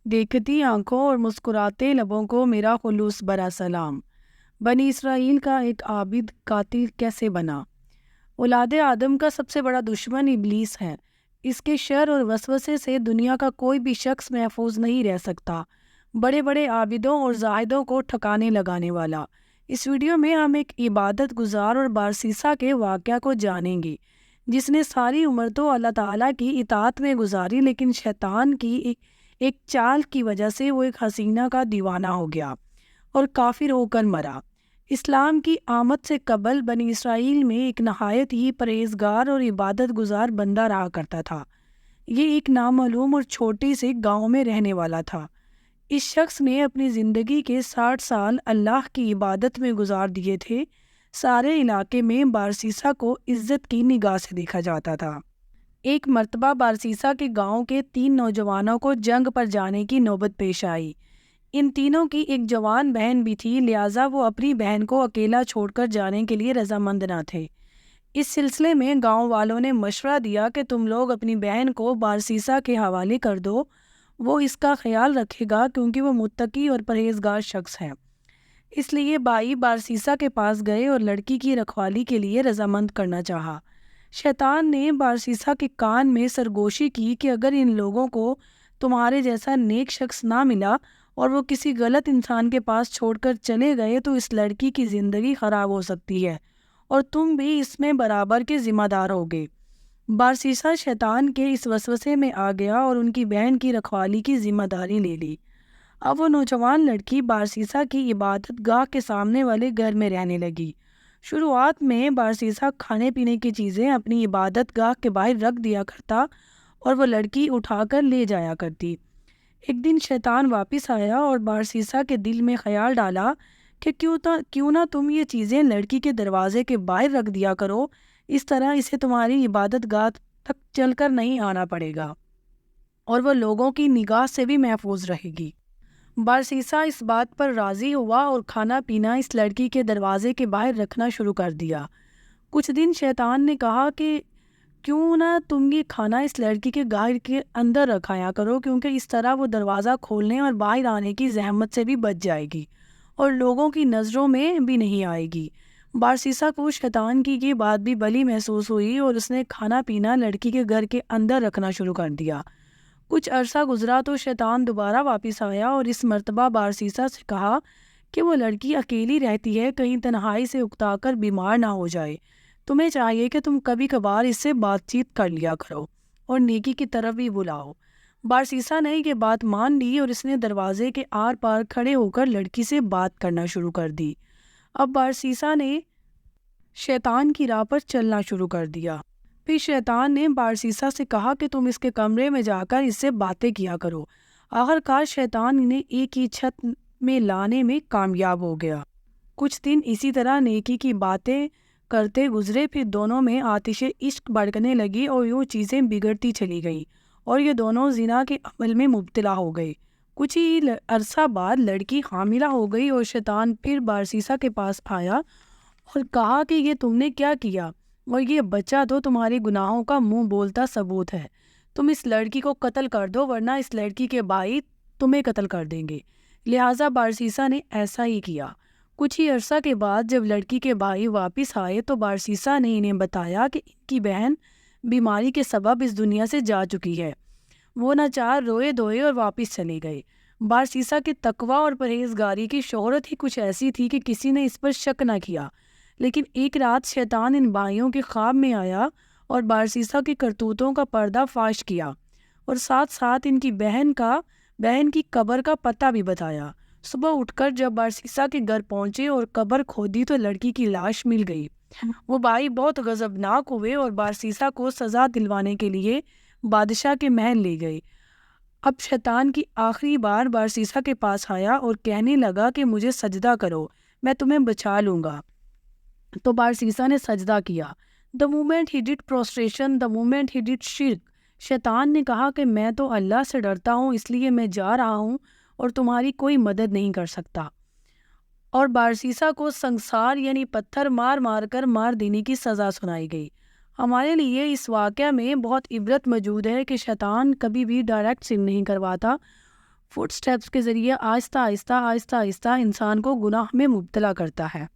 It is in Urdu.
دیکھتی آنکھوں اور مسکراتے لبوں کو میرا خلوص برا سلام۔ بنی اسرائیل کا ایک عابد قاتل کیسے بنا؟ اولاد آدم کا سب سے بڑا دشمن ابلیس ہے۔ اس کے شر اور وسوسے سے دنیا کا کوئی بھی شخص محفوظ نہیں رہ سکتا۔ بڑے بڑے عابدوں اور زاہدوں کو ٹھکانے لگانے والا۔ اس ویڈیو میں ہم ایک عبادت گزار اور بارسیسا کے واقعہ کو جانیں گے، جس نے ساری عمر تو اللہ تعالیٰ کی اطاعت میں گزاری، لیکن شیطان کی ایک چال کی وجہ سے وہ ایک حسینہ کا دیوانہ ہو گیا اور کافر ہو کر مرا۔ اسلام کی آمد سے قبل بنی اسرائیل میں ایک نہایت ہی پرہیزگار اور عبادت گزار بندہ رہا کرتا تھا۔ یہ ایک نامعلوم اور چھوٹے سے گاؤں میں رہنے والا تھا۔ اس شخص نے اپنی زندگی کے 60 سال اللہ کی عبادت میں گزار دیے تھے۔ سارے علاقے میں بارسیسا کو عزت کی نگاہ سے دیکھا جاتا تھا۔ ایک مرتبہ بارسیسا کے گاؤں کے 3 نوجوانوں کو جنگ پر جانے کی نوبت پیش آئی۔ ان تینوں کی ایک جوان بہن بھی تھی، لہٰذا وہ اپنی بہن کو اکیلا چھوڑ کر جانے کے لیے رضامند نہ تھے۔ اس سلسلے میں گاؤں والوں نے مشورہ دیا کہ تم لوگ اپنی بہن کو بارسیسا کے حوالے کر دو، وہ اس کا خیال رکھے گا کیونکہ وہ متقی اور پرہیزگار شخص ہے۔ اس لیے بھائی بارسیسا کے پاس گئے اور لڑکی کی رکھوالی کے لیے رضامند کرنا چاہا۔ شیطان نے بارسیسا کے کان میں سرگوشی کی کہ اگر ان لوگوں کو تمہارے جیسا نیک شخص نہ ملا اور وہ کسی غلط انسان کے پاس چھوڑ کر چلے گئے تو اس لڑکی کی زندگی خراب ہو سکتی ہے اور تم بھی اس میں برابر کے ذمہ دار ہوگے۔ بارسیسا شیطان کے اس وسوسے میں آ گیا اور ان کی بہن کی رکھوالی کی ذمہ داری لے لی۔ اب وہ نوجوان لڑکی بارسیسا کی عبادت گاہ کے سامنے والے گھر میں رہنے لگی۔ شروعات میں بارسیسا کھانے پینے کی چیزیں اپنی عبادت گاہ کے باہر رکھ دیا کرتا اور وہ لڑکی اٹھا کر لے جایا کرتی۔ ایک دن شیطان واپس آیا اور بارسیسا کے دل میں خیال ڈالا کہ کیوں نہ تم یہ چیزیں لڑکی کے دروازے کے باہر رکھ دیا کرو، اس طرح اسے تمہاری عبادت گاہ تک چل کر نہیں آنا پڑے گا اور وہ لوگوں کی نگاہ سے بھی محفوظ رہے گی۔ بارسیسا اس بات پر راضی ہوا اور کھانا پینا اس لڑکی کے دروازے کے باہر رکھنا شروع کر دیا۔ کچھ دن شیطان نے کہا کہ کیوں نہ تم یہ کھانا اس لڑکی کے گھر کے اندر رکھایا کرو، کیونکہ اس طرح وہ دروازہ کھولنے اور باہر آنے کی زحمت سے بھی بچ جائے گی اور لوگوں کی نظروں میں بھی نہیں آئے گی۔ بارسیسا کو شیطان کی یہ بات بھی بھلی محسوس ہوئی اور اس نے کھانا پینا لڑکی کے گھر کے اندر رکھنا شروع کر دیا۔ کچھ عرصہ گزرا تو شیطان دوبارہ واپس آیا اور اس مرتبہ بارسیسا سے کہا کہ وہ لڑکی اکیلی رہتی ہے، کہیں تنہائی سے اکتا کر بیمار نہ ہو جائے۔ تمہیں چاہیے کہ تم کبھی کبھار اس سے بات چیت کر لیا کرو اور نیکی کی طرف بھی بلاؤ۔ بارسیسا نے یہ بات مان لی اور اس نے دروازے کے آر پار کھڑے ہو کر لڑکی سے بات کرنا شروع کر دی۔ اب بارسیسا نے شیطان کی راہ پر چلنا شروع کر دیا۔ پھر شیطان نے بارسیسا سے کہا کہ تم اس کے کمرے میں جا کر اس سے باتیں کیا کرو۔ آخرکار شیطان انہیں ایک ہی چھت میں لانے میں کامیاب ہو گیا۔ کچھ دن اسی طرح نیکی کی باتیں کرتے گزرے، پھر دونوں میں آتش عشق بھڑکنے لگی اور یوں چیزیں بگڑتی چلی گئیں اور یہ دونوں زنا کے عمل میں مبتلا ہو گئے۔ کچھ ہی عرصہ بعد لڑکی حاملہ ہو گئی اور شیطان پھر بارسیسا کے پاس آیا اور کہا کہ یہ تم نے کیا کیا، اور یہ بچہ تو تمہارے گناہوں کا منہ بولتا ثبوت ہے۔ تم اس لڑکی کو قتل کر دو ورنہ اس لڑکی کے بھائی تمہیں قتل کر دیں گے۔ لہٰذا بارسیسا نے ایسا ہی کیا۔ کچھ ہی عرصہ کے بعد جب لڑکی کے بھائی واپس آئے تو بارسیسا نے انہیں بتایا کہ ان کی بہن بیماری کے سبب اس دنیا سے جا چکی ہے۔ وہ ناچار روئے دھوئے اور واپس چلے گئے۔ بارسیسا کے تقویٰ اور پرہیزگاری کی شہرت ہی کچھ ایسی تھی کہ کسی نے اس پر شک نہ کیا۔ لیکن ایک رات شیطان ان بھائیوں کے خواب میں آیا اور بارسیسا کی کرتوتوں کا پردہ فاش کیا اور ساتھ ساتھ ان کی بہن کی قبر کا پتہ بھی بتایا۔ صبح اٹھ کر جب بارسیسا کے گھر پہنچے اور قبر کھودی تو لڑکی کی لاش مل گئی۔ وہ بھائی بہت غضبناک ہوئے اور بارسیسا کو سزا دلوانے کے لیے بادشاہ کے محل لے گئے۔ اب شیطان کی آخری بار بارسیسا کے پاس آیا اور کہنے لگا کہ مجھے سجدہ کرو، میں تمہیں بچا لوں گا۔ تو بارسیسا نے سجدہ کیا۔ The moment he did prostration, the moment he did shirk. شیطان نے کہا کہ میں تو اللہ سے ڈرتا ہوں، اس لیے میں جا رہا ہوں اور تمہاری کوئی مدد نہیں کر سکتا۔ اور بارسیسا کو سنگسار یعنی پتھر مار مار کر مار دینے کی سزا سنائی گئی۔ ہمارے لیے اس واقعہ میں بہت عبرت موجود ہے کہ شیطان کبھی بھی ڈائریکٹ سن نہیں کرواتا، فٹ سٹیپس کے ذریعے آہستہ آہستہ انسان کو گناہ میں مبتلا کرتا ہے۔